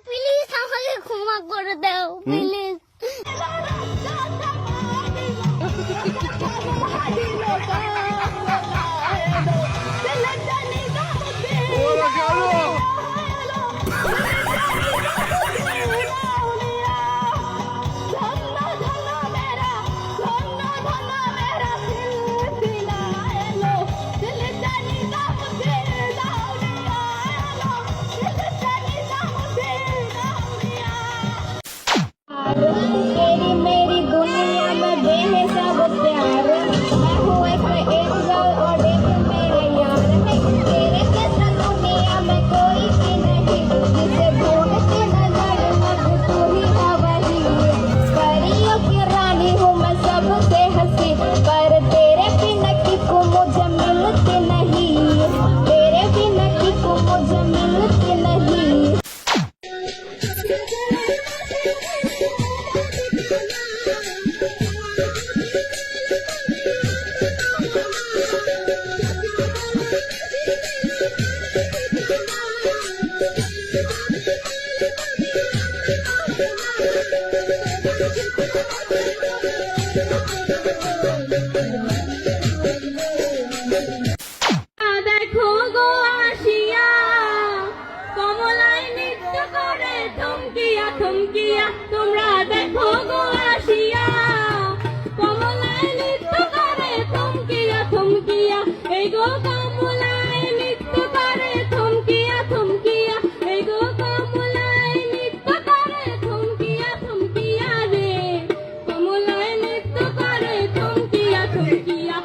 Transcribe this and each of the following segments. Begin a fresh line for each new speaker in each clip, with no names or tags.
Please আমাকে ক্ষমা করে দাও প্লিজ। तेरी मेरी दुनिया में बेहिसाब प्यार, मैं हूँ एक एंजल और एक मेरा यार है। तेरे जैसा दुनिया में कोई भी नहीं, जिसे ढूंढती नजर अब तू ही है वही। परियों की रानी हूँ मैं सबसे हंसी, पर तेरे बिना किसी मुझे मिलती नहीं, तेरे बिना किसी मुझे मिलती नहीं। দেখো গো আসিয়া কমলায় নৃত্য করে থমকিয়া থমকিয়া, তোমরা দেখো গো আসিয়া কমলায় নৃত্য করে থমকিয়া থমকিয়া, এই গো কমলায় নৃত্য করে থমকিয়া থমকিয়া, এই গো কমলায় নৃত্য করে থমকিয়া থমকিয়া রে, কমলায় নৃত্য করে থমকিয়া থমকিয়া।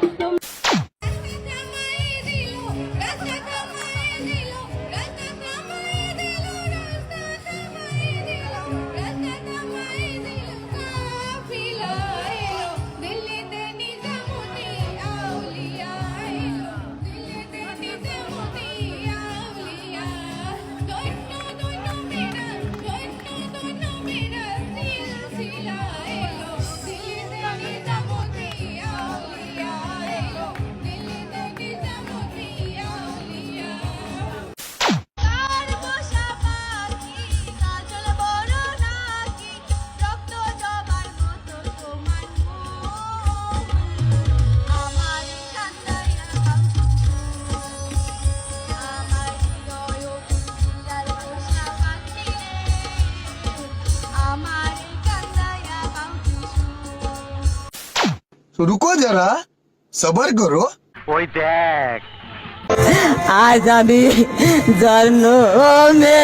तो रुको जरा, सबर करो।
ওই দেখ
আজ আমি জন্মে